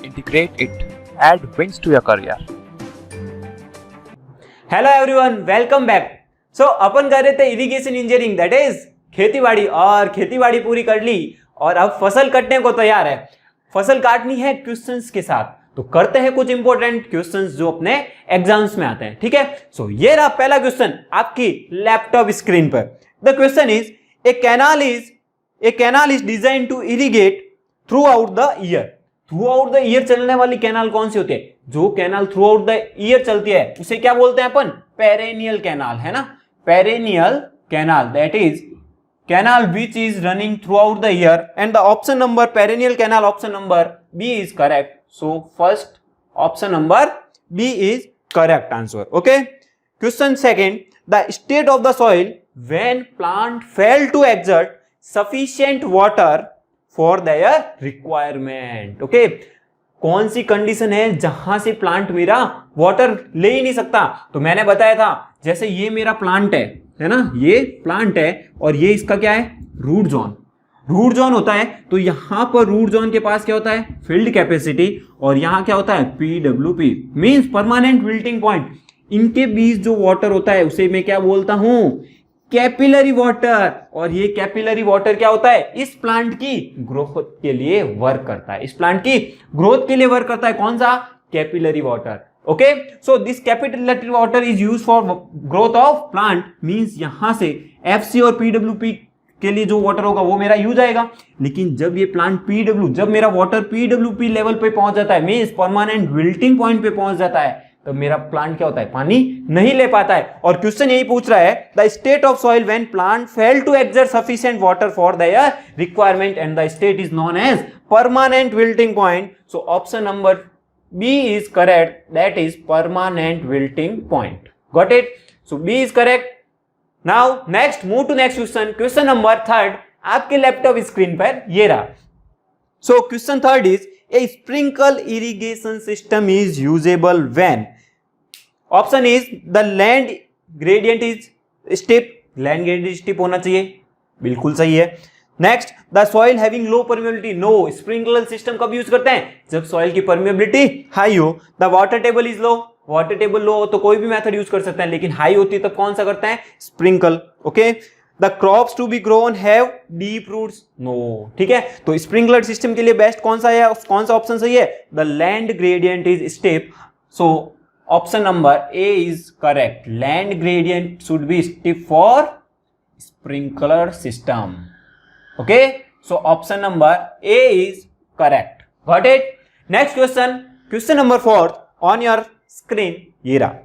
integrate it, add wings to your career. Hello everyone, welcome back. So अपन कर रहे थे इरिगेशन इंजीनियरिंग, दैट इज खेतीबाड़ी, और खेतीबाड़ी पूरी कर ली और अब फसल कटने को तैयार है। फसल काटनी है क्वेश्चंस के साथ, तो करते हैं कुछ इंपॉर्टेंट क्वेश्चंस जो अपने एग्जाम्स में आते हैं। ठीक है, सो ये रहा पहला क्वेश्चन आपकी लैपटॉप स्क्रीन पर। The question is a canal is design to irrigate throughout the year. Throughout the year चलने वाली कैनाल कौन सी होती है? जो canal throughout the year चलती है उसे क्या बोलते हैं अपन? पेरेनियल कैनाल, है ना। Perennial canal, that is canal which is running throughout the year, and the option number perennial canal, option number B is correct. So first option number B is correct answer. Okay, question second, the state of the soil when plant fail to exert sufficient water for their requirement. Okay, कौन सी condition है जहां से plant मेरा water ले ही नहीं सकता? तो मैंने बताया था, जैसे ये मेरा प्लांट है ना, ये प्लांट है और ये इसका क्या है? Root zone. रूट जोन होता है, तो यहां पर रूट जोन के पास क्या होता है? फील्ड कैपेसिटी, और यहां क्या होता है? PWP means permanent wilting point. इनके बीच जो वाटर होता है उसे मैं क्या बोलता हूं? Capillary water. और ये कैपिलरी वाटर क्या होता है? इस प्लांट की ग्रोथ के लिए वर्क करता है। इस प्लांट की ग्रोथ के लिए वर्क करता है। कौन सा? Capillary water. Okay, so this capillary water is used for growth of plant, means यहां से FC और PWP के लिए जो वाटर होगा वो मेरा यूज आएगा। लेकिन जब ये प्लांट जब मेरा वाटर PWP लेवल पे पहुंच जाता है, मींस परमानेंट विल्टिंग पॉइंट पे पहुंच जाता है, तो मेरा प्लांट क्या होता है? पानी नहीं ले पाता है। और क्वेश्चन यही पूछ रहा है, the state of soil when plant fail to exert sufficient water for their requirement and the state is known as permanent wilting point. So option number B is correct, that is permanent wilting point. Got it? So B is correct. Now next, move to next question. Question number third आपके laptop screen पर ये रहा। So question third is a sprinkle irrigation system is usable when? Option is the land gradient is steep. Land gradient steep होना चाहिए, बिल्कुल सही है। Next, the soil having low permeability, no. Sprinkler system कब use करते हैं? जब soil की परमेबिलिटी हाई हो। The water table is low, water table low हो तो कोई भी मेथड यूज कर सकते हैं, लेकिन हाई होती है तब कौन सा करते हैं? Sprinkle. Okay, the crops to be grown have deep roots, no. ठीक है, तो स्प्रिंकलर सिस्टम के लिए बेस्ट कौन सा है? कौन सा ऑप्शन सही है? The land gradient is step. So option number A is correct. Land gradient should be step for sprinkler system. Okay, so option number A is correct. Got it? Next question, question number 4 on your screen. ये रहा।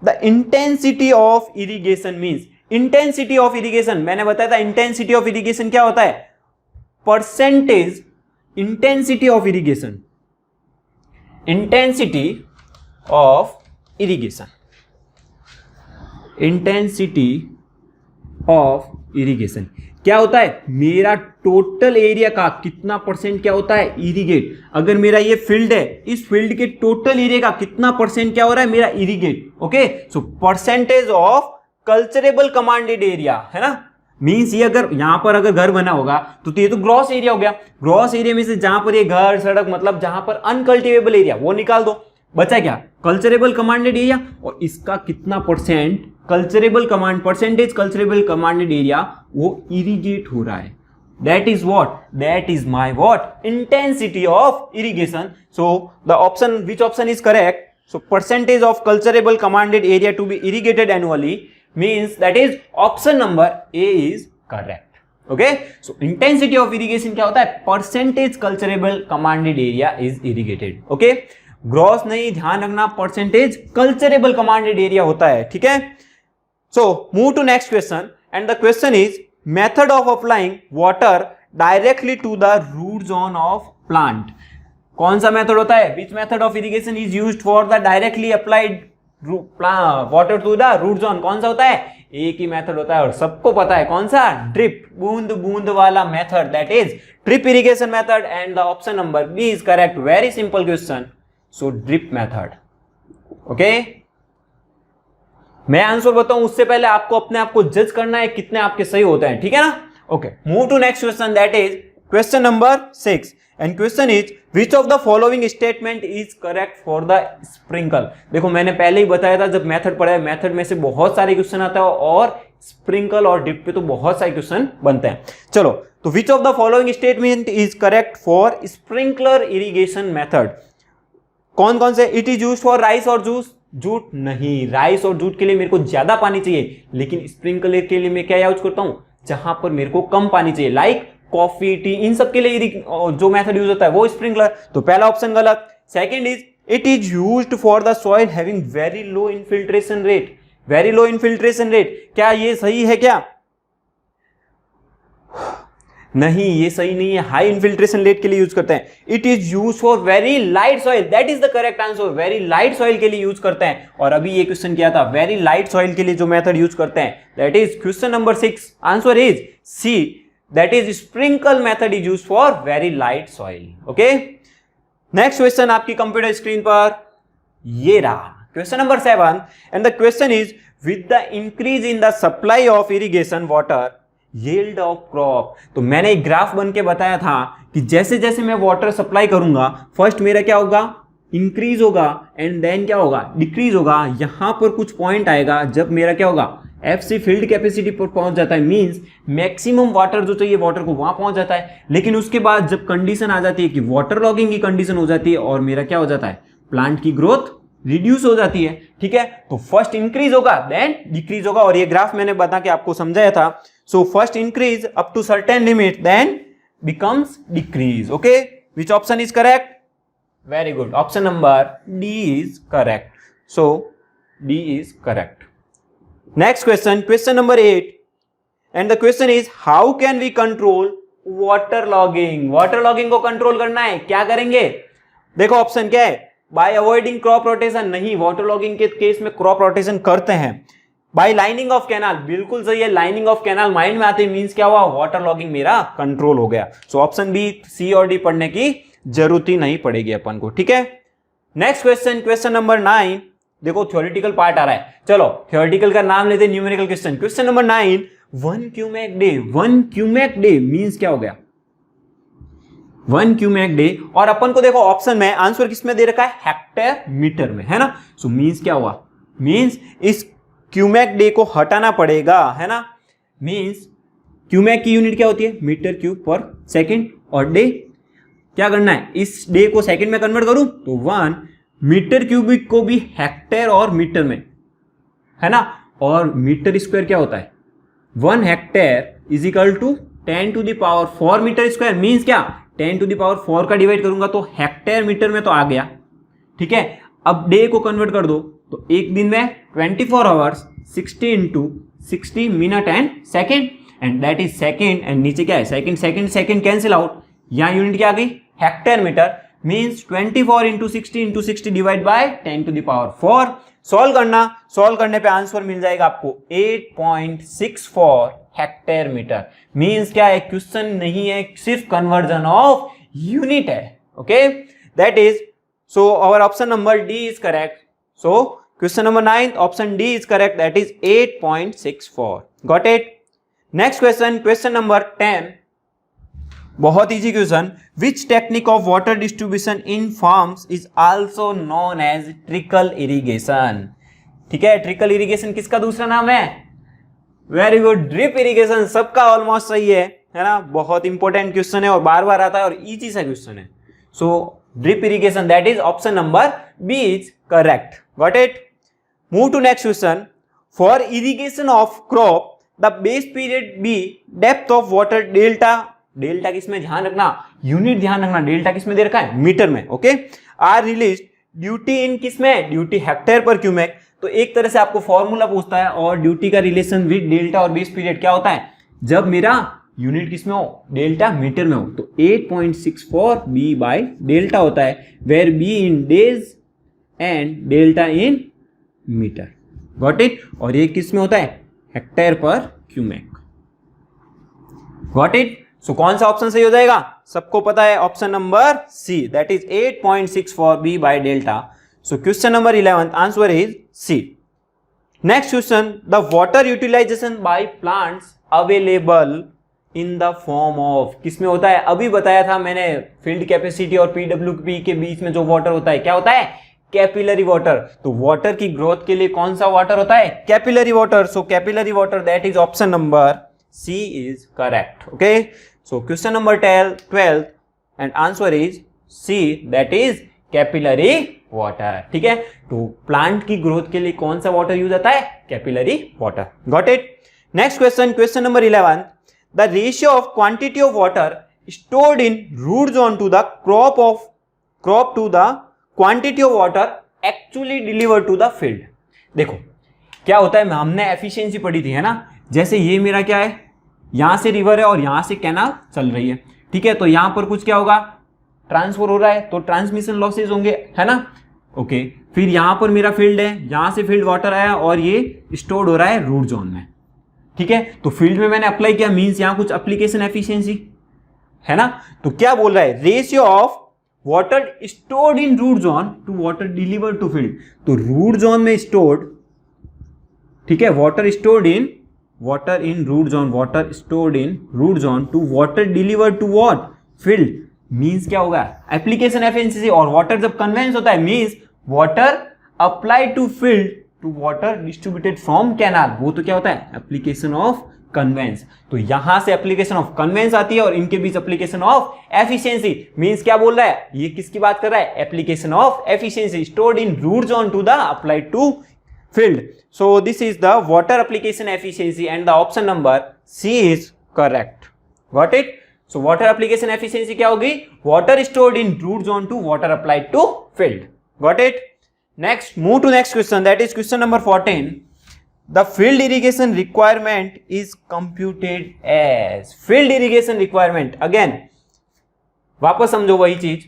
The intensity of irrigation means, intensity of irrigation मैंने बताया था intensity of irrigation क्या होता है? Percentage intensity of irrigation. Intensity of irrigation. Intensity of irrigation क्या होता है? मेरा टोटल एरिया का कितना परसेंट क्या होता है? इरिगेट। अगर मेरा ये फील्ड है, इस फील्ड के टोटल एरिया का कितना परसेंट क्या हो रहा है? मेरा irrigate. Okay, so percentage of culturable commanded area, है ना। मींस ये अगर यहां पर अगर घर बना होगा तो ये तो ग्रॉस एरिया हो गया। ग्रॉस एरिया में से जहां पर ये घर सड़क मतलब जहां पर अनकल्टिवेबल एरिया वो निकाल दो, बचा क्या? Culturable commanded area. और इसका कितना percent culturable command, percentage culturable commanded area वो इरिगेट हो रहा है। That is what? That is my what? Intensity of irrigation. So the option, which option is correct? So percentage of culturable commanded area to be irrigated annually means that is option number A is correct. Okay, so intensity of irrigation क्या होता है? Percentage culturable commanded area is irrigated. Okay, gross नहीं, ध्यान रखना, percentage culturable commanded area होता है। ठीक है, so move to next question, and the question is method of applying water directly to the root zone of plant. कौन सा method होता है? which method of irrigation is used for the directly applied water to the root zone? कौन सा होता है? एक ही method होता है और सबको पता है कौन सा? ड्रिप, बूंद बूंद वाला method, that is drip irrigation method, and the option number B is correct. Very simple question, so drip method. Okay, मैं आंसर बताऊं उससे पहले आपको अपने आप को जज करना है कितने आपके सही होते हैं। ठीक है ना? Okay, move to next question, that is question number 6, and question is which of the following statement is correct for the sprinkle. देखो मैंने पहले ही बताया था जब मेथड पढ़ा है, मेथड में से बहुत सारे क्वेश्चन आता है और स्प्रिंकल और ड्रिप पे तो बहुत सारे क्वेश्चन बनते हैं। चलो, तो विच of the following statement is correct for sprinkler irrigation method. कौन कौन से? It is used for rice और जूट नहीं, राइस और जूट के लिए मेरे को ज्यादा पानी चाहिए, लेकिन स्प्रिंकलर के लिए मैं क्या यूज करता हूं, जहां पर मेरे को कम पानी चाहिए, लाइक कॉफी, टी, इन सब के लिए जो मेथड यूज होता है वो स्प्रिंकलर। तो पहला ऑप्शन गलत। Second is it is used for the soil having very low infiltration rate. Very low infiltration rate, क्या ये सही है क्या? नहीं, ये सही नहीं है, हाई इनफिल्ट्रेशन रेट के लिए यूज करते हैं। It is use for very light soil, that is the correct answer, very light soil के लिए यूज करते हैं। और अभी ये क्वेश्चन किया था, वेरी लाइट सॉइल के लिए जो मेथड यूज करते हैं, that is question number 6, answer is C, that is sprinkle method is use for very light soil. Okay, next question आपकी कंप्यूटर स्क्रीन पर ये रहा, question number 7, and the question is with the increase in the supply of irrigation water yield of crop. तो मैंने एक graph बन के बताया था कि जैसे जैसे मैं वाटर सप्लाई करूंगा, फर्स्ट मेरा क्या होगा, इंक्रीज होगा, एंड देन क्या होगा, डिक्रीज होगा। यहां पर कुछ पॉइंट आएगा जब मेरा क्या होगा, एफसी फील्ड कैपेसिटी पर पहुंच जाता है, मींस मैक्सिमम वाटर जो चाहिए वाटर को वहां पहुंच जाता है। लेकिन उसके बाद जब कंडीशन आ जाती है कि वाटर लॉगिंग की कंडीशन हो जाती है और मेरा क्या हो जाता है, प्लांट की ग्रोथ रिड्यूस हो जाती है। ठीक है, तो फर्स्ट इंक्रीज होगा देन डिक्रीज होगा, और ये ग्राफ मैंने बता के आपको समझाया था। So first increase up to certain limit then becomes decrease. Okay, which option is correct? Very good, option number D is correct. So D is correct. Next question, question number 8, and the question is how can we control water logging. Water logging को control करना है, क्या करेंगे? देखो option क्या है, by avoiding crop rotation, नहीं, water logging के केस में क्रॉप रोटेशन करते हैं। बाय लाइनिंग ऑफ कैनाल, बिल्कुल सही है, लाइनिंग ऑफ कैनाल माइंड में आते ही मींस क्या हुआ, वाटर लॉगिंग मेरा कंट्रोल हो गया। सो ऑप्शन बी, सी और डी पढ़ने की जरूरत ही नहीं पड़ेगी अपन को। ठीक है, नेक्स्ट क्वेश्चन, क्वेश्चन नंबर 9, देखो थ्योरेटिकल पार्ट आ रहा है। चलो थ्योरेटिकल का नाम लेते हैं numerical question. Question number 9, 1 cumec day. 1 cumec day means क्या हो गया, 1 क्यूमेक डे, और अपन को देखो ऑप्शन में आंसर किसमें दे रखा है, हेक्टेयर मीटर में, है ना। सो मींस क्या हुआ, मींस इस क्यूमेक डे को हटाना पड़ेगा, है ना। मींस क्यूमेक की यूनिट क्या होती है, मीटर क्यूब पर सेकंड, और डे क्या करना है, इस डे को सेकंड में कन्वर्ट करूं तो 1 मीटर क्यूबिक को भी हेक्टेयर और मीटर में, है ना। और मीटर स्क्वायर क्या होता है, 1 hectare is equal to 10 to the power 4 metre square. Means क्या, 10 टू द पावर 4 का डिवाइड करूंगा तो हेक्टेयर मीटर में तो आ गया। ठीक है, अब डे को कन्वर्ट कर दो तो एक दिन में 24 hours 60 into 60 minute and second, and that is second, and नीचे क्या है, second second second cancel out, यहां यूनिट क्या आ गई, hectare metre. Means 24 into 60 divide by 10 to the power 4। Solve करना, सॉल्व करने पे आंसर मिल जाएगा आपको 8.64 हेक्टेयर मीटर। मींस क्या है, क्वेश्चन नहीं है, सिर्फ कन्वर्जन ऑफ यूनिट है। Okay, that is, so our option number D is correct. So question number 9, option D is correct, that is 8.64. Got it? Next question, question number 10, बहुत easy question. Which technique of water distribution in farms is also known as trickle irrigation? ठीक है, trickle irrigation किसका दूसरा नाम है? Very good, drip irrigation. सबका almost सही है ना। बहुत इंपॉर्टेंट क्वेश्चन है और बार बार आता है और इजी सा क्वेश्चन है। So drip irrigation, that is option number B is correct. Got it? Move to next question. For irrigation of crop, the base period be depth of water delta. Delta किसमें ध्यान रखना, unit ध्यान रखना, delta किसमें दे रखा है, metre में। Okay, our release duty in किसमें, ड्यूटी हेक्टेयर पर क्यूमेक। तो एक तरह से आपको फॉर्मूला पूछता है और ड्यूटी का रिलेशन विद डेल्टा और बेस पीरियड क्या होता है, जब मेरा यूनिट किसमें हो, डेल्टा मीटर में हो। तो 8.64 बी बाय डेल्टा होता है, where B in days and delta in metre. Got it? और ये किस में होता है, हेक्टेयर पर क्यूमेक। Got it? सो कौन सा ऑप्शन सही हो जाएगा, सबको पता है, option number C, that is 8.64 B by delta. So question number 11, answer is C. Next question, the water utilization by plants available in the form of, किसमें होता है? अभी बताया था मैंने, फील्ड कैपेसिटी और पीडब्ल्यूपी के बीच में जो वाटर होता है क्या होता है? Capillary water. तो वाटर की ग्रोथ के लिए कौन सा वाटर होता है? Capillary water. So capillary water, that is option number C is correct. Okay, so question number 12 and answer is C, that is capillary water. ठीक है, तो प्लांट की ग्रोथ के लिए कौन सा वाटर यूज होता है? Capillary water. Got it? Next question, question number 11, the ratio of quantity of water stored in root zone to the crop to the quantity of water actually delivered to the field। देखो क्या होता है, हमने efficiency पढ़ी थी, है ना? जैसे ये मेरा क्या है, यहां से रिवर है और यहां से कैनाल चल रही है, ठीक है? तो यहां पर कुछ क्या होगा, ट्रांसफर हो रहा है, तो ट्रांसमिशन लॉसेज होंगे, है ना? ओके, फिर यहां पर मेरा फील्ड है, यहां से फील्ड वाटर आया और ये स्टोर्ड हो रहा है रूट जोन में, ठीक है? तो फील्ड में मैंने अप्लाई किया, मींस यहां कुछ एप्लीकेशन एफिशिएंसी, है ना? तो क्या बोल रहा है, ratio of water stored in root zone to water delivered to field. तो रूट जोन में स्टोर्ड, ठीक है, water stored in root zone, water stored in root zone to water delivered to what? Field. Means क्या होगा, application efficiency. और water जब conveyance होता है means water applied to field to water distributed from canal, वो तो क्या होता है, एप्लीकेशन ऑफ कन्वेंस। तो यहां से एप्लीकेशन ऑफ कन्वेंस आती है और इनके बीच एप्लीकेशन ऑफ एफिशिएंसी। मींस क्या बोल रहा है, ये किसकी बात कर रहा है? Application of efficiency stored in root zone to the applied to field. So this is the water application efficiency and the option number C is correct. Got it? So water application efficiency क्या होगी? Water stored in root zone to water applied to field. Got it? Next, move to next question, that is question number 14। The field irrigation requirement is computed as, field irrigation requirement, again वापस समझो वही चीज,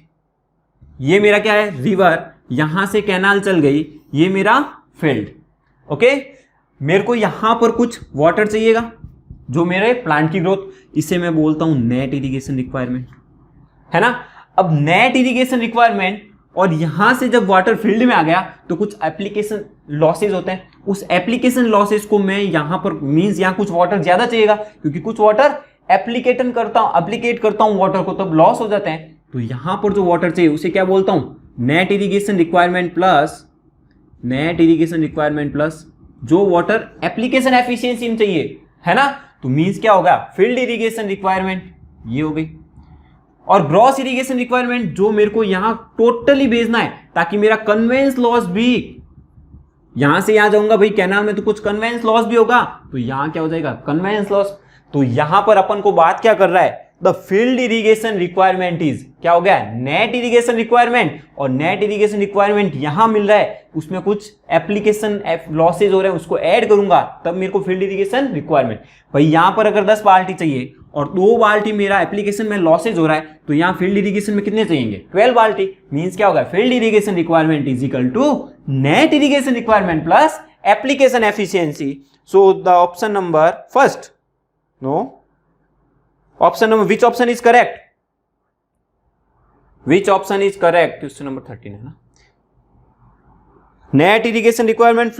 ये मेरा क्या है, river, यहां से कैनाल चल गई, ये मेरा फील्ड। ओके, मेरे को यहां पर कुछ वाटर चाहिएगा जो मेरे प्लांट की ग्रोथ, इसे मैं बोलता हूं नेट इरिगेशन रिक्वायरमेंट, है ना? अब नेट इरिगेशन रिक्वायरमेंट, और यहां से जब वाटर फील्ड में आ गया तो कुछ एप्लीकेशन लॉसेज होते हैं, उस एप्लीकेशन लॉसेज को मैं यहां पर, मींस यहां कुछ वाटर ज्यादा चाहिएगा क्योंकि कुछ वाटर एप्लीकेट करता हूं वाटर को, तब लॉस हो जाते हैं। तो यहां पर जो वाटर चाहिए उसे क्या बोलता हूं, नेट इरिगेशन रिक्वायरमेंट प्लस जो वाटर एप्लीकेशन एफिशिएंसी में चाहिए, है ना? तो मींस क्या होगा, फील्ड इरिगेशन रिक्वायरमेंट, ये हो गई। और ग्रॉस इरिगेशन रिक्वायरमेंट, जो मेरे को यहां टोटली भेजना है ताकि मेरा कन्वेंस लॉस भी, यहां से यहां जाऊंगा भाई कैनाल में तो कुछ कन्वेंस लॉस भी होगा, तो यहां क्या हो जाएगा, कन्वेंस लॉस। तो यहां पर अपन को बात क्या कर रहा है, the field irrigation requirement is, क्या हो गया, नेट इरिगेशन रिक्वायरमेंट। और नेट इरिगेशन रिक्वायरमेंट यहां मिल रहा है, उसमें कुछ एप्लीकेशन लॉसेज हो रहे हैं, उसको ऐड करूंगा तब मेरे को फील्ड इरिगेशन रिक्वायरमेंट। भाई यहां पर अगर 10 बाल्टी चाहिए और 2 बाल्टी मेरा एप्लीकेशन में लॉसेज हो रहा है, तो यहां फील्ड इरिगेशन में कितने चाहिए, 12 बाल्टी। मींस क्या होगा, field irrigation requirement is equal to net irrigation requirement plus application efficiency. So the option number first, no, option number, which option is correct, which option is correct, question number 13 है ना, net irrigation requirement,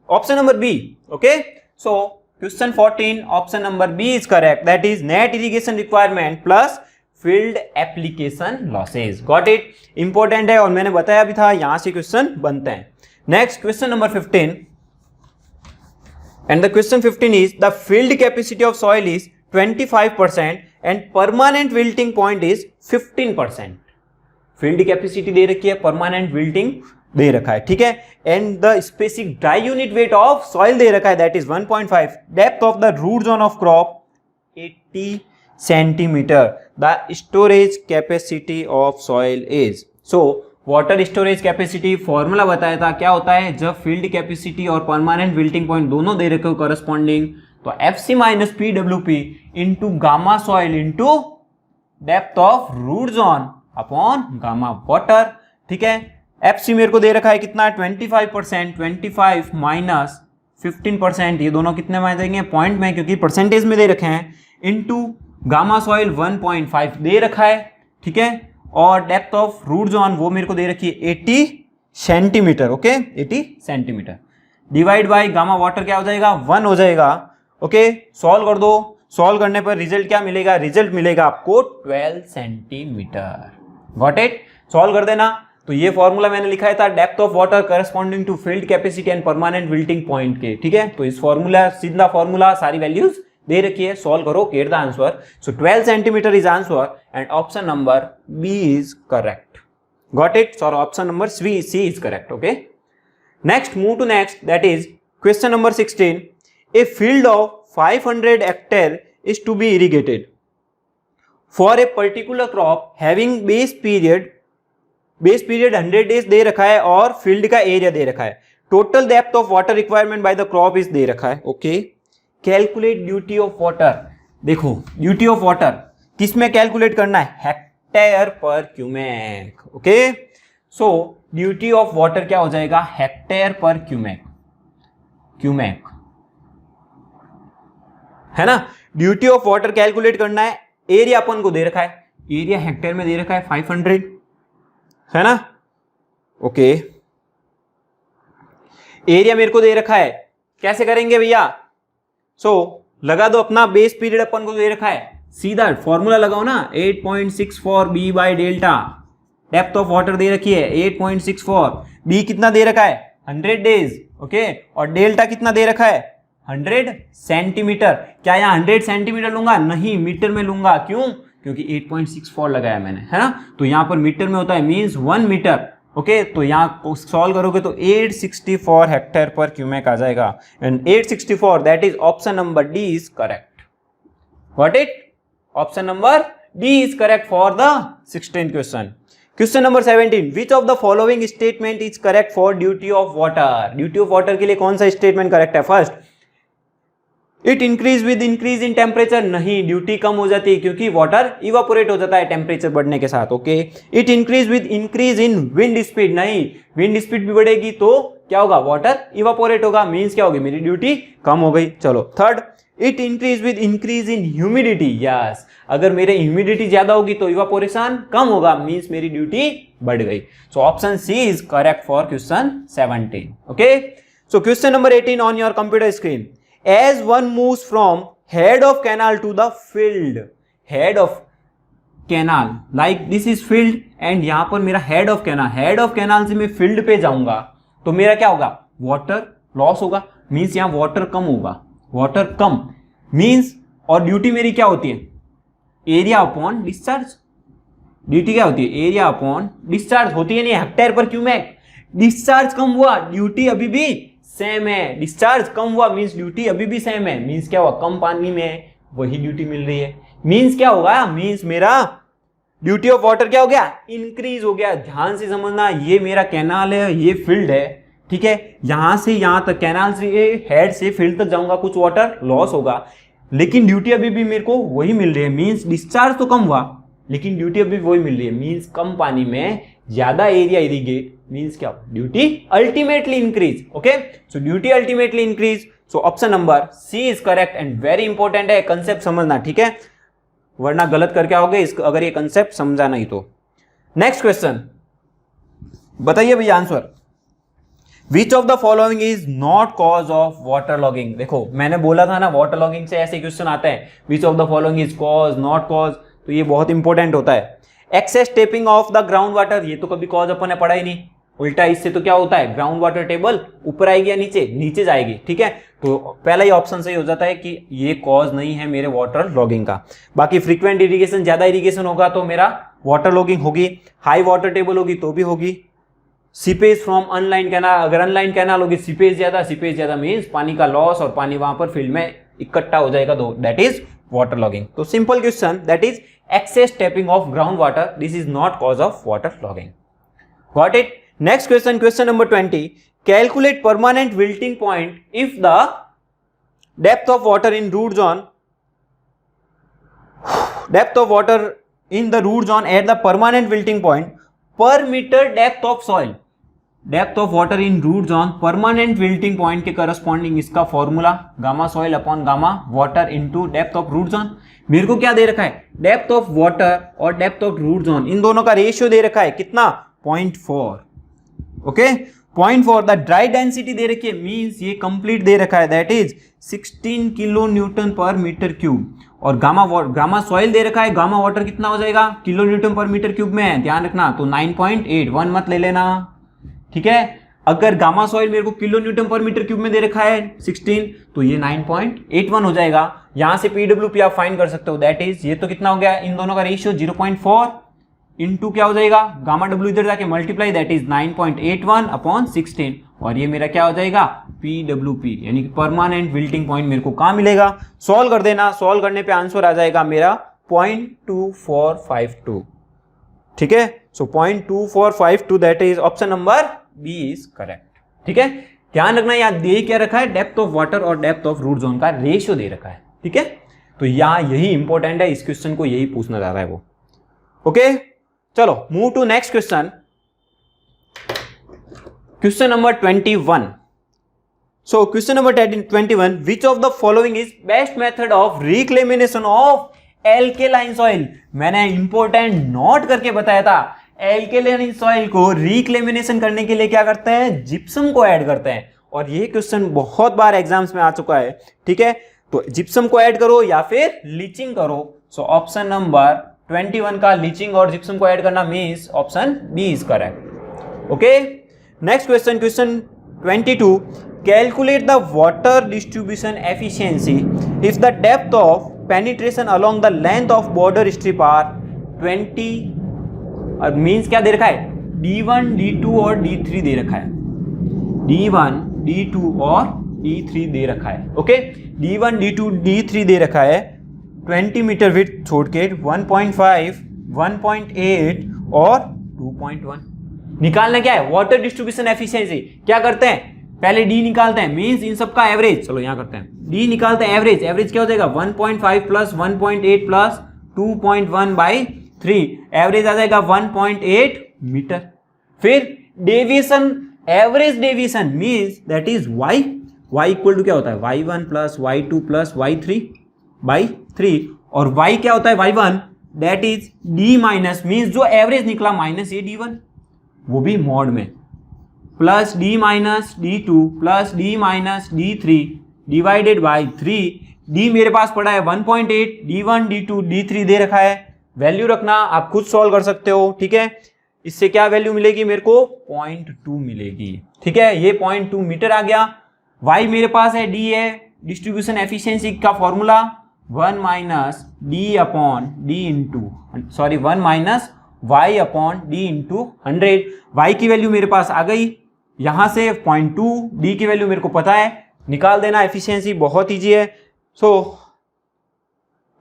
option number B. Okay, so question 14 option number B is correct, that is net irrigation requirement plus field application losses. Got it? Important है और मैंने बताया भी था, यहां से क्वेश्चन बनते हैं। Next question number 15 and the question 15 is the field capacity of soil is 25% and permanent wilting point is 15%। Field capacity दे रखी है, परमानेंट विल्टिंग दे रखा है, ठीक है? And the specific dry unit weight of soil दे रखा है, that is 1.5। Depth of the root zone of crop 80 centimeter. The storage capacity of soil is, so water storage capacity formula बताया था, क्या होता है, जब फील्ड कैपेसिटी और परमानेंट विल्टिंग पॉइंट दोनों दे रखे हो करस्पॉन्डिंग, तो FC minus PWP into gamma soil into depth of root zone upon gamma water, ठीक है? FC मेरे को दे रखा है कितना, 25%, 25 माइनस 15%, ये दोनों कितने में आ जाएंगे, पॉइंट में, क्योंकि परसेंटेज में दे रखे हैं, इंटू गामा सॉइल 1.5 दे रखा है, ठीक है? और डेप्थ ऑफ रूट जोन वो मेरे को दे रखी है 80 centimetre. Okay, 80 centimetre divide by gamma water क्या हो जाएगा, 1 हो जाएगा। ओके, सॉल्व कर दो, सॉल्व करने पर रिजल्ट क्या मिलेगा, रिजल्ट मिलेगा आपको 12 सेंटीमीटर। Got it? सॉल्व कर देना। तो ये फॉर्मूला मैंने लिखा था depth of water corresponding to field capacity and permanent wilting point के, ठीक है। तो इस फॉर्मूला, सीधा फॉर्मूला, सारी वैल्यूज दे रखी है, सॉल्व करो, get the answer. So 12 centimetre is answer and option number B is correct. Got it? Sorry, option number C is correct. Okay, next, move to next, that is question number 16। A field of 500 hectare is to be irrigated for a particular crop having base period 100 days दे रखा है और field का area दे रखा है। Total depth of water requirement by the crop is they रखा है। Okay, calculate duty of water. देखो, duty of water किस में कैलकुलेट करना है, हेक्टेयर पर cumec. Okay, so duty of water क्या हो जाएगा, हेक्टेयर पर क्यूमेक, क्यूमेक है ना। ड्यूटी ऑफ वाटर कैलकुलेट करना है, एरिया अपन को दे रखा है, एरिया हेक्टेयर में दे रखा है 500, है ना। ओके, एरिया मेरे को दे रखा है, कैसे करेंगे भैया? सो लगा दो अपना बेस पीरियड अपन को दे रखा है, सीधा फॉर्मूला लगाओ ना, 8.64 B by delta. Depth of water दे रखी है 8.64, बी कितना दे रखा है 100 डेज, ओके, और डेल्टा कितना दे रखा है 100 सेंटीमीटर। क्या यहाँ 100 सेंटीमीटर लूंगा? नहीं, मीटर में लूंगा। क्यों? क्योंकि 8.64 लगाया मैंने, है ना। तो यहाँ पर मीटर में होता है, मीन्स 1 मीटर। ओके, तो यहाँ सॉल्व करोगे तो 864 हेक्टेयर पर क्यूमेक आ जाएगा and 864 that is option number D is correct. Got it? Option number D is correct for the 16th question. Question number 17, which of the following statement is correct for duty of water? Duty of water के लिए कौन सा statement correct है? First, it increase with increase in temperature. नहीं, duty कम हो जाती है क्योंकि वाटर इवापोरेट हो जाता है टेम्परेचर बढ़ने के साथ। Okay, it increase with increase in wind speed. नहीं, विंड स्पीड भी बढ़ेगी तो क्या होगा, वाटर इवापोरेट होगा, मीन्स क्या होगी, मेरी ड्यूटी कम हो गई। चलो, third, it increase with increase in humidity. Yes, अगर मेरे ह्यूमिडिटी ज्यादा होगी तो इवापोरेशन कम होगा, मीन्स मेरी ड्यूटी बढ़ गई। So option C is correct for question 17। Okay, so question number 18 on your computer screen. As one moves from head of canal to the field, head of canal, like this is field and यहां पर मेरा head of canal, head of canal से मैं field पे जाऊंगा तो मेरा क्या होगा, water loss होगा, means यहां water कम होगा, water कम means, और ड्यूटी मेरी क्या होती है, एरिया अपॉन डिस्चार्ज। ड्यूटी क्या होती है, एरिया अपॉन डिस्चार्ज होती है, नहीं हेक्टेयर पर क्यूमेक। डिस्चार्ज कम हुआ, ड्यूटी अभी भी सेम है। डिस्चार्ज कम हुआ मींस ड्यूटी अभी भी सेम है, मींस क्या हुआ, कम पानी में वही ड्यूटी मिल रही है, मींस क्या होगा, मींस मेरा ड्यूटी ऑफ वाटर क्या हो गया, इंक्रीज हो गया। ध्यान से समझना, ये मेरा कैनाल है, ये फील्ड है, ठीक है। यहां से यहां तक, कैनाल से हेड से फील्ड तक जाऊंगा, कुछ वाटर लॉस होगा, लेकिन ड्यूटी अभी भी मेरे को वही मिल रही है, मींस डिस्चार्ज तो कम हुआ लेकिन ड्यूटी अभी वही मिल रही है, मींस कम पानी में ज्यादा एरिया इरिगेट, मींस क्या, duty ultimately increase. Okay, so duty ultimately increase. So option number C is correct and very important है, कंसेप्ट समझना, ठीक है, वरना गलत करके आओगे अगर ये कंसेप्ट समझा नहीं तो। नेक्स्ट क्वेश्चन, बताइए भैया answer. Which of the following is not cause of water logging? देखो मैंने बोला था ना, वाटर लॉगिंग से ऐसे क्वेश्चन आते हैं, which of the following is cause, not cause, तो ये बहुत इंपॉर्टेंट होता है। Excess tapping of the ground water, ये तो कभी कॉज अपन ने पढ़ा ही नहीं, उल्टा इससे तो क्या होता है, ग्राउंड वाटर टेबल ऊपर आएगी या नीचे, नीचे जाएगी, ठीक है। तो पहला ही ऑप्शन सही हो जाता है कि ये कॉज नहीं है मेरे वाटर लॉगिंग का। बाकी फ्रीक्वेंट इरिगेशन, ज्यादा इरिगेशन होगा तो मेरा वाटर लॉगिंग होगी, हाई वाटर टेबल होगी तो भी होगी, सीपेज फ्रॉम अनलाइन कैनाल, अगर अनलाइन कैनाल होगी सीपेज ज्यादा मीन्स पानी का लॉस और पानी वहां पर फील्ड में इकट्ठा हो जाएगा, तो दैट इज वाटर लॉगिंग। तो simple question, that is excess tapping of groundwater, this is not cause of water logging. Got it? Next question, question number 20, calculate permanent wilting point if the depth of water in root zone at the permanent wilting point per meter depth of soil, depth of water in root zone permanent wilting point के corresponding इसका formula gamma soil upon gamma water into depth of root zone. मेरे को क्या दे रखा है, depth of water और depth of root zone, इन दोनों का रेशियो दे रखा है कितना, 0.4। ओके, 0.4। द ड्राई डेंसिटी दे रखी है, मींस ये कंप्लीट दे रखा है, that is 16 kilo newton per metre cube. और गामा सॉइल दे रखा है, गामा वाटर कितना हो जाएगा, kilo newton per metre cube में है, ध्यान रखना, तो 9.8, 1 मत ले लेना, ठीक है। अगर गामा सॉइल मेरे को kilo newton per metre cube में दे रखा है 16, तो ये 9.81 हो जाएगा। यहां से पीडब्ल्यूपी आप फाइंड कर सकते हो, दैट इज ये तो कितना हो गया, इन दोनों का रेशियो 0.4 इंटू क्या हो जाएगा, गामा डब्ल्यू इधर जाके मल्टीप्लाई, दैट इज 9.81 अपॉन 16, और ये मेरा क्या हो जाएगा, पीडब्ल्यूपी, यानी कि परमानेंट विल्टिंग पॉइंट मेरे को कहां मिलेगा, सॉल्व कर देना, सॉल्व करने पे आंसर आ जाएगा मेरा 0.2452, ठीक है। So 0.2452, that is option number B is correct, ठीक है। ध्यान रखना यहां दे क्या रखा है, डेप्थ ऑफ वाटर और डेप्थ ऑफ रूट जोन का रेशियो दे रखा है, ठीक है। तो यहां यही इंपॉर्टेंट है, इस क्वेश्चन को यही पूछना जा रहा है वो, ओके। चलो move to next question, question number 21। So question number 21, which of the following is best method of reclamation of alkaline soil. मैंने इंपॉर्टेंट नोट करके बताया था, एल्केलाइन सॉइल को रिक्लेमिनेशन करने के लिए क्या करते हैं, जिप्सम को ऐड करते हैं, और ये क्वेश्चन बहुत बार एग्जाम्स में आ चुका है, ठीक है। तो जिप्सम को ऐड करो या फिर लीचिंग करो। सो ऑप्शन नंबर 21 का लीचिंग और जिप्सम को ऐड करना means option B is correct, okay. Next question, question 22, calculate the water distribution efficiency if the depth of penetration along the length of border strip are 20, और means क्या दे रखा है, D1, D2 और D3 दे रखा है, D1, D2 और D3 दे रखा है, ओके। D1, D2, D3 दे रखा है, 20 मीटर विड्थ छोड़ के 1.5, 1.8 और 2.1। निकालना क्या है, वाटर डिस्ट्रीब्यूशन एफिशिएंसी। क्या करते हैं, पहले D निकालते हैं, मीन्स इन सबका एवरेज, चलो यहां करते हैं, D निकालते हैं एवरेज, एवरेज क्या हो जाएगा 1.5 प्लस 1.8 प्लस 2.1/3, एवरेज आ जाएगा 1.8 मीटर। फिर deviation, average deviation means that is y, y equal to क्या होता है, y1 plus y2 plus y3/3, और y क्या होता है y1, that is d minus, means जो एवरेज निकला माइनस ये d1, वो भी मॉड में, plus d minus d2 plus d minus d3 divided by 3, d मेरे पास पड़ा है 1.8, d1, d2, d3 दे रखा है, वैल्यू रखना, आप खुद सॉल्व कर सकते हो, ठीक है। इससे क्या वैल्यू मिलेगी मेरे को, 0.2 मिलेगी, ठीक है। ये 0.2 मीटर आ गया। y मेरे पास है, d है, डिस्ट्रीब्यूशन एफिशिएंसी का formula 1 minus D upon D into, sorry 1 minus y upon D into 100। y की वैल्यू मेरे पास आ गई, यहां से 0.2, d की वैल्यू मेरे को पता है, निकाल देना, एफिशिएंसी बहुत ईजी है। सो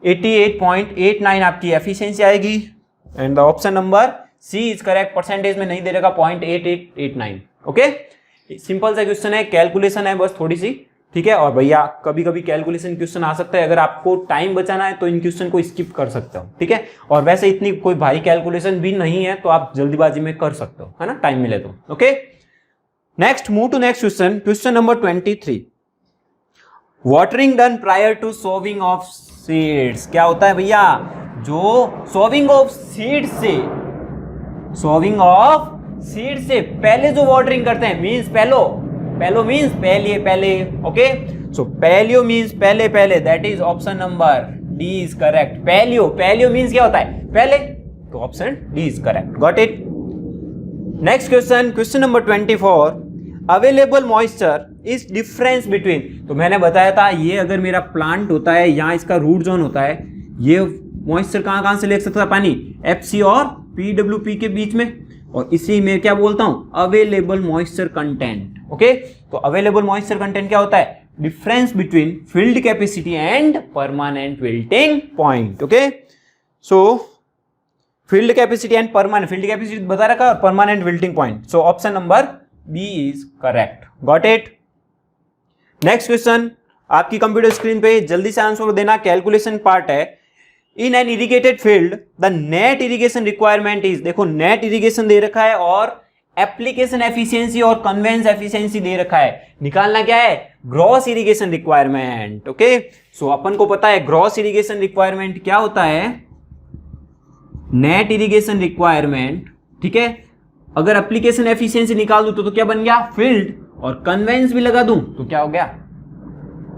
88.89 आपकी एफिशिएंसी आएगी, and the option number C is correct. Percentage में नहीं दे रहेगा, 0.8889, ओके। सिंपल सा क्वेश्चन है, कैलकुलेशन है बस थोड़ी सी, ठीक है। और भैया कभी कभी कैलकुलेशन क्वेश्चन आ सकता है, अगर आपको टाइम बचाना है तो इन क्वेश्चन को स्किप कर सकते हो, ठीक है। और वैसे इतनी कोई भारी कैलकुलेशन भी नहीं है, तो आप जल्दीबाजी में कर सकते हो, है ना, टाइम मिले तो, okay. Next, move to next question, question number 23, watering done prior to sowing of seeds. क्या होता है भैया, जो सोविंग ऑफ सीड्स से, सोविंग ऑफ सीड से पहले जो वाटरिंग करते हैं, मींस पहलो मींस पहले, ओके। सो पहलियो मींस पहले, that is option number D is correct. पहलियो मींस क्या होता है, पहले, तो option D is correct, got it. Next question, question number 24, available moisture is difference between. तो मैंने बताया था, ये अगर मेरा प्लांट होता है, यहाँ इसका रूट जोन होता है, ये मॉइस्चर कहां से ले सकता है पानी, एफसी और पीडब्ल्यूपी के बीच में, और इसी में क्या बोलता हूं, अवेलेबल मॉइस्चर कंटेंट, ओके। तो अवेलेबल मॉइस्चर कंटेंट क्या होता है, difference between field capacity and permanent wilting point, okay. So field capacity and permanent, field capacity बता रखा और permanent wilting point, so option number B is correct, got it. Next question आपकी computer screen पे, जल्दी से answer देना, calculation part है। In an irrigated field the net irrigation requirement is, देखो नेट इरिगेशन दे रखा है और एप्लीकेशन एफिशिएंसी और कन्वेंस एफिशिएंसी दे रखा है, निकालना क्या है, ग्रॉस इरिगेशन रिक्वायरमेंट, ओके। सो अपन को पता है ग्रॉस इरिगेशन रिक्वायरमेंट क्या होता है, नेट इरिगेशन रिक्वायरमेंट, ठीक है। अगर एप्लीकेशन एफिशिएंसी निकाल दूं तो क्या बन गया, फील्ड, और कन्वेंस भी लगा दूं तो क्या हो गया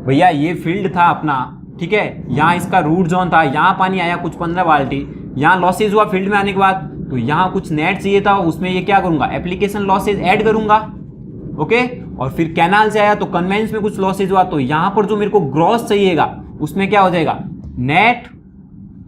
भैया, ये फील्ड था अपना, ठीक है, यहाँ इसका रूट जोन था, यहाँ पानी आया कुछ 15 बाल्टी, यहाँ लॉसेज हुआ फील्ड में आने के बाद, तो यहाँ कुछ नेट चाहिए था, उसमें ये क्या करूंगा, एप्लीकेशन लॉसेज ऐड करूंगा। ओके, और फिर कैनाल से आया तो कन्वेंस में कुछ लॉसेज हुआ, तो यहाँ पर जो मेरे को ग्रॉस चाहिएगा उसमें क्या हो जाएगा, नेट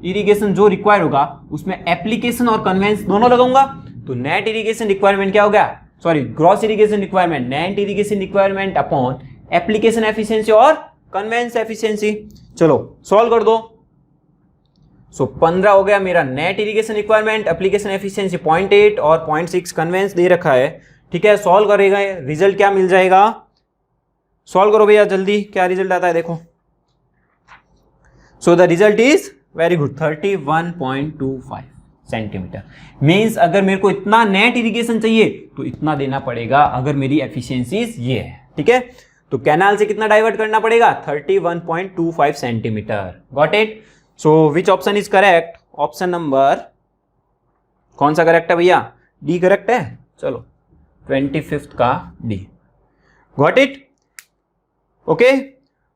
इरिगेशन जो रिक्वायर होगा उसमें एप्लीकेशन और कन्वेंस दोनों लगाऊंगा। तो नेट इरिगेशन रिक्वायरमेंट क्या हो गया, sorry gross irrigation requirement, net irrigation requirement upon application efficiency और कन्वेंस एफिशिएंसी। चलो सॉल्व कर दो। सो 15 हो गया मेरा net irrigation requirement, application efficiency 0.8 और 0.6 कन्वेंस दे रखा है। ठीक है, सॉल्व करेगा, रिजल्ट क्या मिल जाएगा, सॉल्व करो भैया जल्दी, क्या रिजल्ट आता है देखो। So the result is very good, 31.25 centimetre. Means अगर मेरे को इतना नेट इरिगेशन चाहिए तो इतना देना पड़ेगा अगर मेरी एफिशिएंसीज ये है। ठीक है, तो कैनाल से कितना डाइवर्ट करना पड़ेगा, 31.25 centimetre. Got it. So which option is correct, option number कौन सा करेक्ट है भैया, डी करेक्ट है। चलो 25th का D. Got it. Okay,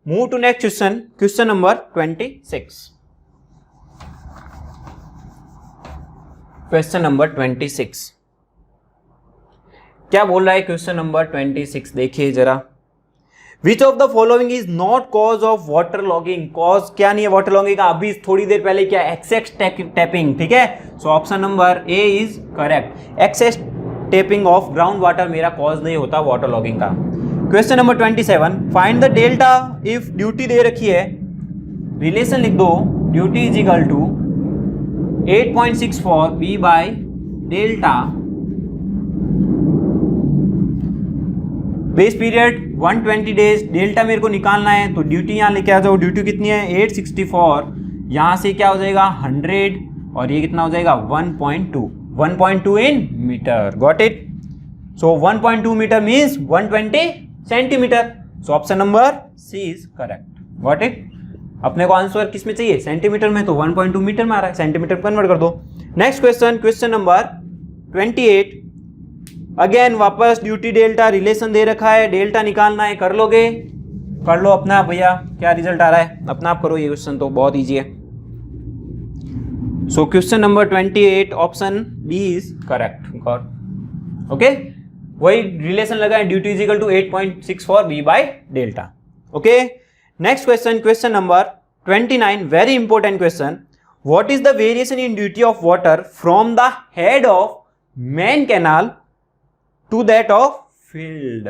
move to next question, question number 26। Question number 26 क्या बोल रहा है, क्वेश्चन नंबर 26 देखिए जरा। विच of the following is not cause of water logging, cause क्या नहीं है वाटर लॉगिंग का, अभी थोड़ी देर पहले क्या, एक्सेस टैपिंग। ठीक है, so option number A is correct, excess tapping of ground water मेरा कॉज नहीं होता वाटर लॉगिंग का। Question number 27, find the delta if duty दे रखी है, रिलेशन लिख दो, duty is equal to 8.64 P by delta, base period 120 days, delta मेरे को निकालना है तो ड्यूटी यहाँ लेके आ जाओ, ड्यूटी कितनी है 864, यहाँ से क्या हो जाएगा 100 और ये कितना हो जाएगा 1.2 in metre. Got it. So 1.2 meter means 120 centimeter. So option number C is correct. Got it. अपने को आंसर किस में चाहिए, सेंटीमीटर में, तो 1.2 मीटर में आ रहा है, सेंटीमीटर कन्वर्ट कर दो। Next question, question number 28। Again वापस ड्यूटी डेल्टा रिलेशन दे रखा है, डेल्टा निकालना है, कर लोगे, कर लो अपना आप भैया, क्या रिजल्ट आ रहा है अपना आप करो, ये क्वेश्चन तो बहुत ईजी है। So question number 28 option D is correct. Got okay, वही रिलेशन लगा है, duty is equal to 8.64 B by delta. Okay, next question, question number 29, very important question. What is the variation in duty of water from the head of main canal to that of field.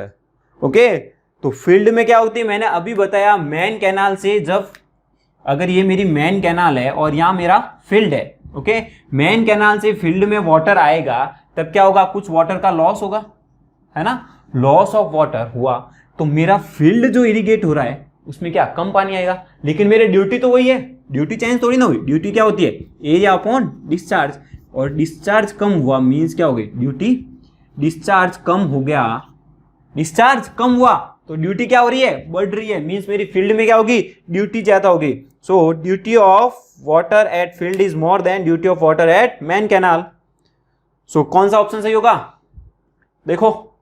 Okay, तो field में क्या होती है, मैंने अभी बताया, main canal से जब, अगर ये मेरी मेन कैनाल है और यहाँ मेरा फील्ड है, ओके, मेन कैनाल से फील्ड में वाटर आएगा तब क्या होगा, कुछ वाटर का लॉस होगा, है ना, लॉस ऑफ वाटर हुआ तो मेरा फील्ड जो इरिगेट हो रहा है उसमें क्या कम पानी आएगा, लेकिन मेरे ड्यूटी तो वही है, ड्यूटी चेंज थोड़ी ना हुई। ड्यूटी क्या होती है, एरिया अपॉन डिस्चार्ज, और डिस्चार्ज कम हुआ मीन्स क्या हो गई, ड्यूटी, डिस्चार्ज कम हो गया, डिस्चार्ज कम हुआ तो ड्यूटी क्या हो रही है, बढ़ रही है, मीन्स मेरी फील्ड में क्या होगी, ड्यूटी ज्यादा होगी। So duty of water at field is more than duty of water at main canal. So कौन सा ऑप्शन सही होगा, देखो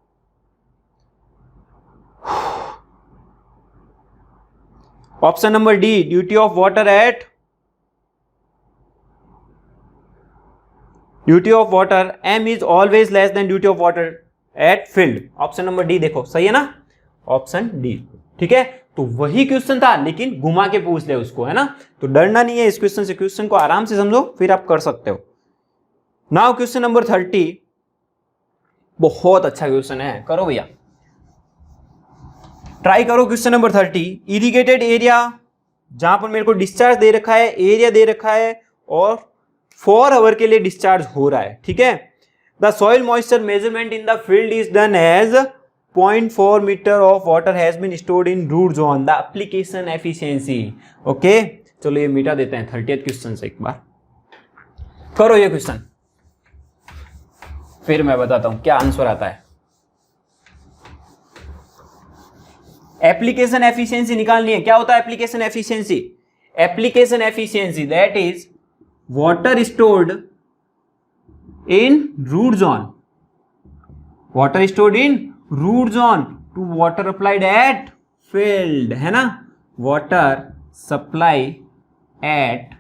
option number D, duty of water at, duty of water M is always less than duty of water at field. Option number D देखो सही है ना, option D. ठीक है, तो वही क्वेश्चन था लेकिन घुमा के पूछ ले उसको, है ना, तो डरना नहीं है इस क्वेश्चन से, क्वेश्चन को आराम से समझो फिर आप कर सकते हो। नाउ क्वेश्चन नंबर 30, बहुत अच्छा क्वेश्चन है, करो भैया ट्राई करो। क्वेश्चन नंबर 30, इरिगेटेड एरिया, जहां पर मेरे को डिस्चार्ज दे रखा है, एरिया दे रखा है और 4 आवर के लिए डिस्चार्ज हो रहा है। ठीक है, the soil moisture measurement in the field is done as 0.4 metre of water has been stored in root zone, the application efficiency. Okay, चलो ये मिटा देते हैं 30th क्वेश्चन से, एक बार करो ये क्वेश्चन, फिर मैं बताता हूं क्या आंसर आता है। एप्लीकेशन एफिशिएंसी निकालनी है, क्या होता है application efficiency, application efficiency that is water stored in root zone, water stored in root zone to water applied at field, है ना, water supply at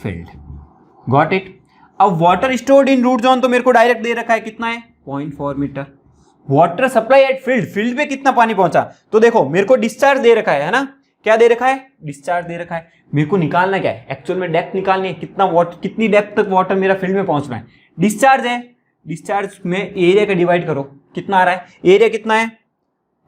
field, got it. अब water stored in root zone तो मेरे को direct दे रखा है, कितना है 0.4 metre. Water supply at field, field पे कितना पानी पहुंचा, तो देखो मेरे को डिस्चार्ज दे रखा है ना, क्या दे रखा है, डिस्चार्ज दे रखा है। मेरे को निकालना क्या है, एक्चुअल में डेप्थ निकालनी है, कितना वाटर, कितनी डेप्थ तक वाटर मेरा फील्ड में पहुंच रहा है। डिस्चार्ज है, डिस्चार्ज में एरिया का डिवाइड करो, कितना आ रहा है, एरिया कितना है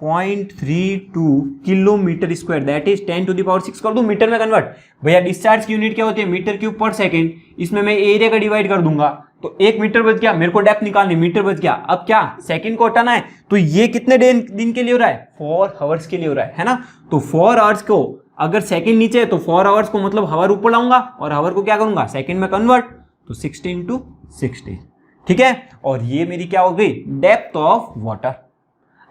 0.32 किलोमीटर स्क्वायर, दैट इज 10⁶ कर दूं मीटर में कन्वर्ट। भैया डिस्चार्ज की यूनिट क्या होती है, मीटर क्यूब पर सेकेंड, इसमें मैं एरिया का डिवाइड कर दूंगा तो 1 मीटर बच गया, मेरे को डेप्थ निकालनी, मीटर बच गया। अब क्या सेकंड को हटाना है, तो ये कितने दिन के लिए हो रहा है, 4 आवर्स के लिए हो रहा है ना। तो 4 आवर्स को अगर सेकंड नीचे है तो 4 आवर्स को मतलब हावर ऊपर लाऊंगा और हावर को क्या करूंगा सेकंड में कन्वर्ट, तो 16/60, ठीक है। और ये मेरी क्या हो गई, डेप्थ ऑफ वाटर।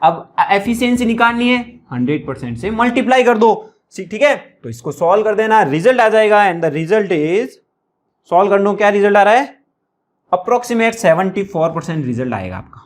अब एफिशिएंसी निकालनी है, 100% से मल्टीप्लाई कर दो, ठीक है। तो इसको सॉल्व कर देना, रिजल्ट आ जाएगा and the result is, solve कर दो, क्या रिजल्ट आ रहा है, अप्रोक्सीमेट 74% रिजल्ट आएगा आपका,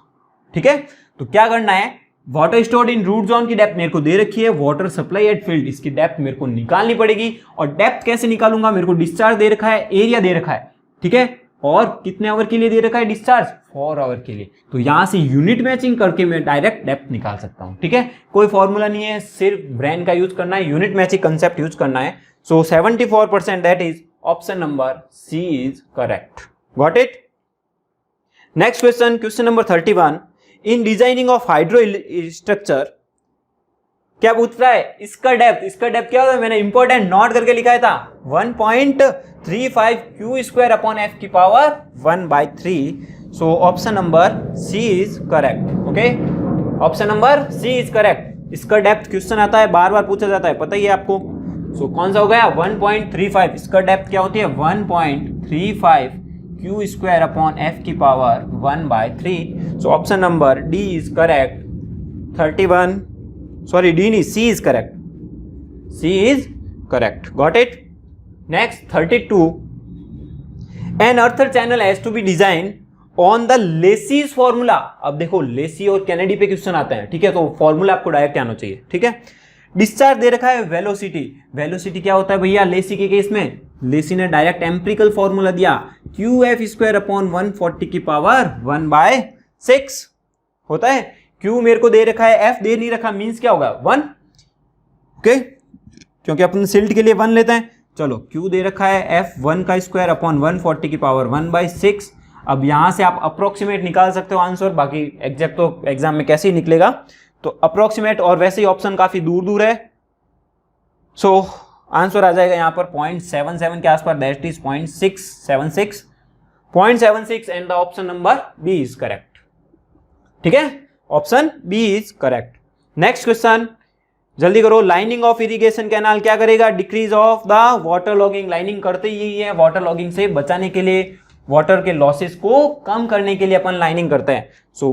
ठीक है। तो क्या करना है, water stored in root zone की डेप्थ मेरे को दे रखी है, वाटर सप्लाई एट फील्ड इसकी डेप्थ मेरे को निकालनी पड़ेगी। और डेप्थ कैसे निकालूंगा, मेरे को डिस्चार्ज दे रखा है, एरिया दे रखा है, ठीक है। और कितने आवर के लिए दे रखा है डिस्चार्ज, 4 आवर के लिए। तो यहां से यूनिट मैचिंग करके मैं डायरेक्ट डेप्थ निकाल सकता हूं, ठीक है। कोई फॉर्मूला नहीं है, सिर्फ ब्रेन का यूज करना है, यूनिट मैचिंग कंसेप्ट यूज करना है। So 74%, that is option number C is correct, got it. Next question, question number 31, in designing of hydro structure क्या पूछ रहा है, इसका डेप्थ क्या होता है, मैंने इंपॉर्टेंट नोट करके लिखा था 1.35 क्यू स्क्वायर अपॉन एफ की power 1/3। So option number C is correct, okay, option number C is correct. इसका डेप्थ क्वेश्चन आता है, बार बार पूछा जाता है, पता ही है आपको। सो कौन सा हो गया 1.35, इसका डेप्थ क्या होती है 1.35 क्यू स्क्वायर अपॉन एफ की power 1/3। So option number D is correct. 31, sorry, D is, C is correct, C is correct, got it. Next 32, an earther channel has to be designed on the Lacy's formula। अब देखो लेसी और Kennedy पे question आते हैं, ठीक है, तो formula आपको डायरेक्ट आना चाहिए, ठीक है। डिस्चार्ज दे रखा है वेलोसिटी, वेलोसिटी क्या होता है भैया लेसी के केस में, लेसी ने डायरेक्ट एम्पिरिकल फॉर्मूला दिया, क्यू एफ स्क्वायर अपॉन 140 की पावर 1/6 होता है। Q मेरे को दे रखा है, F दे नहीं रखा, मींस क्या होगा 1, ओके, क्योंकि अपन सिल्ट के लिए 1 लेते हैं। चलो Q दे रखा है, F 1 का स्क्वायर अपॉन 140 की पावर 1/6। अब यहां से आप अप्रोक्सीमेट निकाल सकते हो आंसर, बाकी एग्जैक्ट तो एग्जाम में कैसे ही निकलेगा, तो अप्रोक्सीमेट, और वैसे ही ऑप्शन काफी दूर दूर है। सो आंसर आ जाएगा यहाँ पर 0.77 के आसपास, that is 0.676 and the option number B is correct, ठीक है, option B is correct. Next question, जल्दी करो, लाइनिंग ऑफ इरिगेशन कैनाल क्या करेगा, decrease of the water logging. Lining करते ही है वाटर लॉगिंग से बचाने के लिए, वाटर के लॉसेस को कम करने के लिए अपन लाइनिंग करते हैं। सो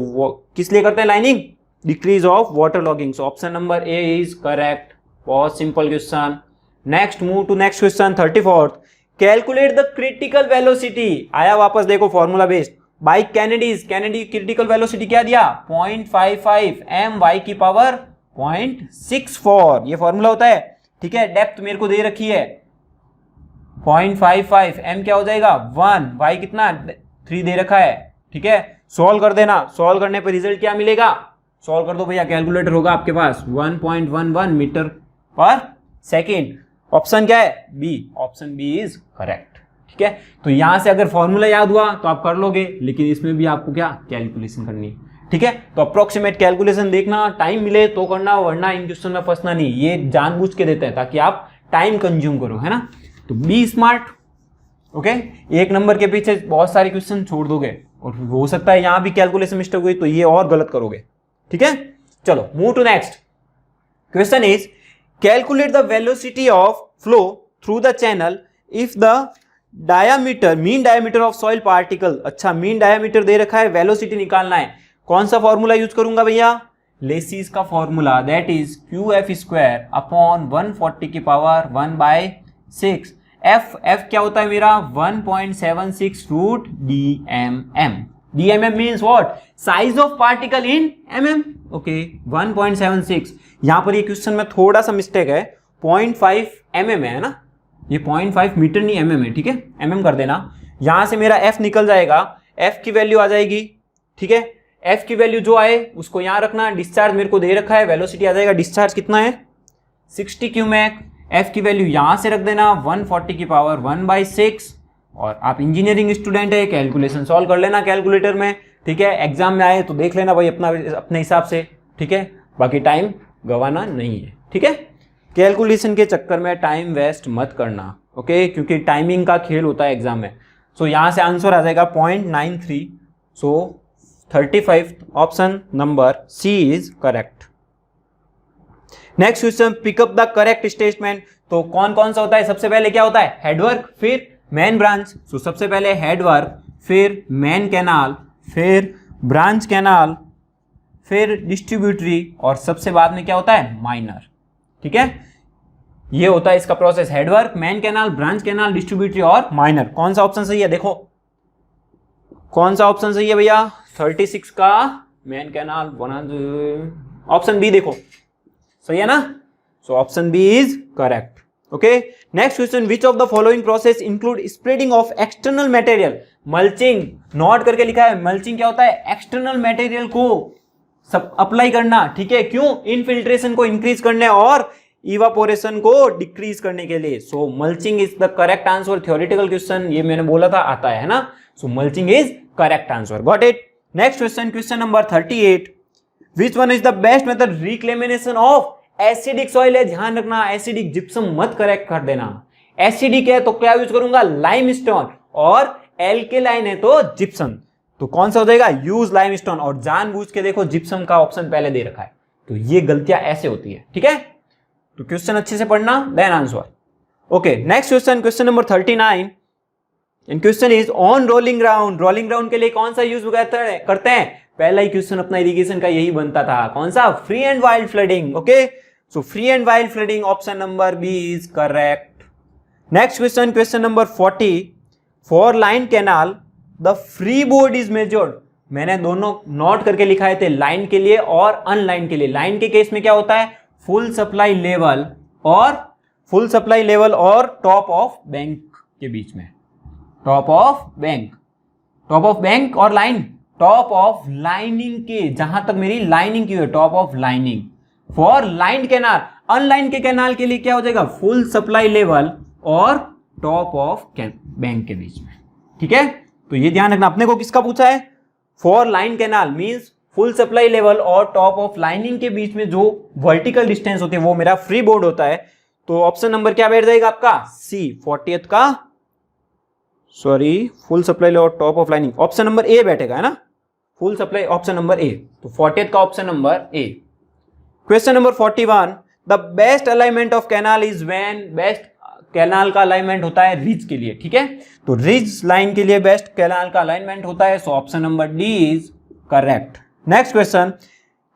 किस लिए करते हैं lining, decrease of water logging. So option number A is correct, बहुत simple question. Next, move to next question 34th, calculate the critical velocity. आया वापस, देखो formula based, by Kennedy's, Kennedy critical velocity क्या दिया 0.55 m y की power 0.64, ये formula होता है, ठीक है। डेप्थ मेरे को दे रखी है 0.55, m क्या हो जाएगा 1, y कितना 3 दे रखा है, ठीक है। सॉल्व कर देना, सॉल्व करने पर रिजल्ट क्या मिलेगा, सॉल्व कर दो भैया, कैलकुलेटर होगा आपके पास, 1.11 मीटर पर सेकेंड। ऑप्शन क्या है B, option B is correct, ठीक है। तो यहां से अगर फॉर्मूला याद हुआ तो आप कर लोगे, लेकिन इसमें भी आपको क्या कैलकुलेशन करनी है, ठीक है। तो अप्रोक्सीमेट कैलकुलेशन देखना, टाइम मिले तो करना, वरना इन क्वेश्चन में फंसना नहीं, ये जानबूझ के देते हैं ताकि आप टाइम कंज्यूम करो, है ना। तो बी स्मार्ट, ओके। एक नंबर के पीछे बहुत सारे क्वेश्चन छोड़ दोगे और हो सकता है यहां भी कैलकुलेशन मिस्टेक हुई तो ये और गलत करोगे, ठीक है। चलो move to next question is, calculate the velocity of flow through the channel if the diameter, mean diameter of soil particle. अच्छा, मीन डायामीटर दे रखा है, वेलोसिटी निकालना है, कौन सा फॉर्मूला यूज करूंगा भैया, लेसीज का formula, that is Q F square upon 140 की पावर 1/6। एफ क्या होता है मेरा 1.76 root DMM। DMM means what, size of particle in mm, okay 1.76। यहां पर ये क्वेश्चन में थोड़ा सा मिस्टेक है, 0.5 mm है ना, ये 0.5 मीटर नहीं mm है, ठीक है, mm कर देना। यहां से मेरा f निकल जाएगा, f की वैल्यू आ जाएगी, ठीक है, f की वैल्यू जो आए उसको यहां रखना। डिस्चार्ज मेरे को दे रखा है, वेलोसिटी आ जाएगा, डिस्चार्ज कितना है 60 क्यूमेक, f की वैल्यू यहां से रख देना 140 की पावर 1/6। और आप इंजीनियरिंग स्टूडेंट है, कैलकुलेशन सॉल्व कर लेना कैलकुलेटर में, ठीक है, एग्जाम में आए तो देख लेना भाई अपने हिसाब से, ठीक है, बाकी टाइम गवाना नहीं है, ठीक है। कैलकुलेशन के चक्कर में टाइम वेस्ट मत करना, ओके, क्योंकि टाइमिंग का खेल होता है एग्जाम में। सो यहां से आंसर आ जाएगा 0.93। So 35 option number C is correct. Next question, pick up the correct statement. तो कौन कौन सा होता है, सबसे पहले क्या होता है, हेडवर्क, फिर मेन ब्रांच। सो सबसे पहले हेडवर्क, फिर मेन कैनाल, फिर ब्रांच कैनाल, फिर डिस्ट्रीब्यूटरी, और सबसे बाद में क्या होता है, माइनर, ठीक है। ये होता है इसका process, headwork, main canal, branch canal, distributary और माइनर। कौन सा ऑप्शन सही है, देखो कौन सा ऑप्शन सही है भैया, 36 का मेन कैनाल, ऑप्शन बी देखो सही है ना। So option B is correct, okay. Next question, which of the following process include spreading of external material. Mulching, note करके लिखा है, मल्चिंग क्या होता है, एक्सटर्नल मटेरियल को सब अप्लाई करना, ठीक है, क्यों, इनफिल्ट्रेशन को इंक्रीज करने और इवापोरेशन को डिक्रीज करने के लिए। So mulching is the correct answer. Theoretical question ये मैंने बोला था आता है ना। So mulching is correct answer, got it. Next question, question number 38, which one is the best method reclamation of acidic soil है। ध्यान रखना, एसिडिक जिप्सम मत करेक्ट कर देना। एसिडिक है तो क्या यूज करूंगा, लाइमस्टोन, और एल्केलाइन है तो जिप्सम। तो कौन सा हो जाएगा, यूज लाइमस्टोन। और जानबूझ के देखो जिप्सम का ऑप्शन पहले दे रखा है, तो ये गलतियां ऐसे होती है, ठीक है। तो क्वेश्चन अच्छे से पढ़ना, then answer, okay. Next question, question number 39, and question is on rolling ground. Rolling ground के लिए कौन सा यूज करते हैं, पहला ही क्वेश्चन अपना इरिगेशन का यही बनता था, कौन सा, free and wild flooding, okay. So free and wild flooding, option number B is correct. Next question, question number 40, for line canal the free board is measured. मैंने दोनों नोट करके लिखाए थे, लाइन के लिए और अनलाइन के लिए। लाइन के केस में क्या होता है, फुल सप्लाई लेवल और टॉप ऑफ बैंक के बीच में, टॉप ऑफ बैंक और लाइन, टॉप ऑफ लाइनिंग के, जहां तक मेरी लाइनिंग की है, top of lining. For line canal, online के कैनाल के लिए क्या हो जाएगा, फुल सप्लाई लेवल और टॉप ऑफ बैंक के बीच में, ठीक है। तो ये ध्यान रखना, अपने को किसका पूछा है, for line canal means full supply level और टॉप ऑफ लाइनिंग के बीच में जो वर्टिकल डिस्टेंस होती है वो मेरा फ्री बोर्ड होता है। तो ऑप्शन नंबर क्या बैठ जाएगा आपका, सी, 40th का, sorry, full supply level top of lining, option number ए बैठेगा, है ना, फुल सप्लाई, ऑप्शन नंबर ए। तो 40th का option number A. Question number 41, the best alignment of canal is when, best canal का अलाइनमेंट होता है रिज के लिए, ठीक है। तो रिज लाइन के लिए बेस्ट कैनाल का अलाइनमेंट होता है। So option number D is correct. Next question,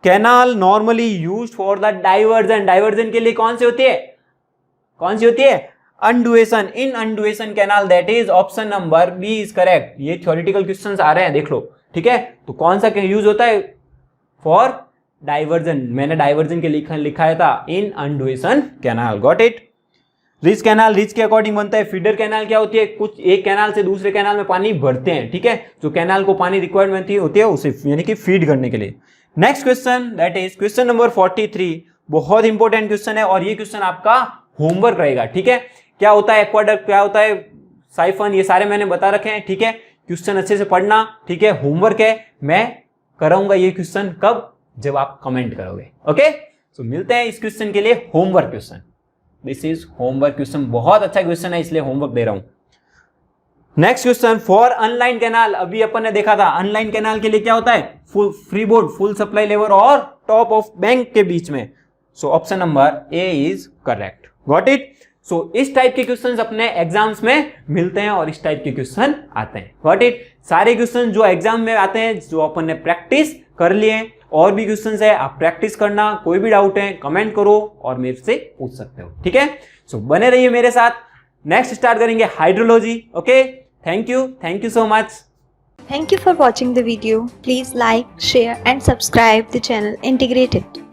canal normally used for the diversion. Diversion के लिए कौन सी होती है, inundation, in inundation canal, that is option number B is correct. ये थ्योरेटिकल क्वेश्चंस आ रहे हैं, देख लो, ठीक है। तो कौन सा यूज होता है फॉर डाइवर्जन, मैंने डाइवर्जन के लिखाया था in inundation canal, got it. Ridge canal, ridge के अकॉर्डिंग बनता है। फीडर कैनाल क्या होती है, कुछ एक कैनाल से दूसरे कैनाल में पानी भरते हैं, ठीक है, जो कैनाल को पानी रिक्वायरमेंट होती है उसे यानी कि फीड करने के लिए। Next question, that is question number 43, बहुत इंपॉर्टेंट क्वेश्चन है और ये क्वेश्चन आपका होमवर्क रहेगा, ठीक है। क्या होता है एक्वाडक्ट, क्या होता है साइफन, ये सारे मैंने बता रखे हैं, ठीक है। क्वेश्चन अच्छे से पढ़ना, ठीक है, होमवर्क है। मैं कराऊंगा ये क्वेश्चन कब, जब आप कमेंट करोगे, ओके। सो मिलते हैं इस क्वेश्चन के लिए homework question. This is homework question, बहुत अच्छा क्वेश्चन है इसलिए होमवर्क दे रहा हूं। Next question, for online canal, अभी अपन ने देखा था अनलाइन कैनाल के लिए क्या होता है, full free board, full supply level और टॉप ऑफ बैंक के बीच में। So option number A is correct, got it. So इस टाइप के क्वेश्चंस अपने एग्जाम्स में मिलते हैं और इस टाइप के क्वेश्चन आते हैं, गॉट इट। सारे क्वेश्चन जो एग्जाम में आते हैं, जो अपन ने प्रैक्टिस कर लिए, और भी क्वेश्चंस है, आप प्रैक्टिस करना। कोई भी डाउट है कमेंट करो और मेरे से पूछ सकते हो, ठीक है। सो बने रहिए मेरे साथ, नेक्स्ट स्टार्ट करेंगे hydrology, okay. Thank you so much. Thank you for watching the video. Please like, share and subscribe the channel Integrated.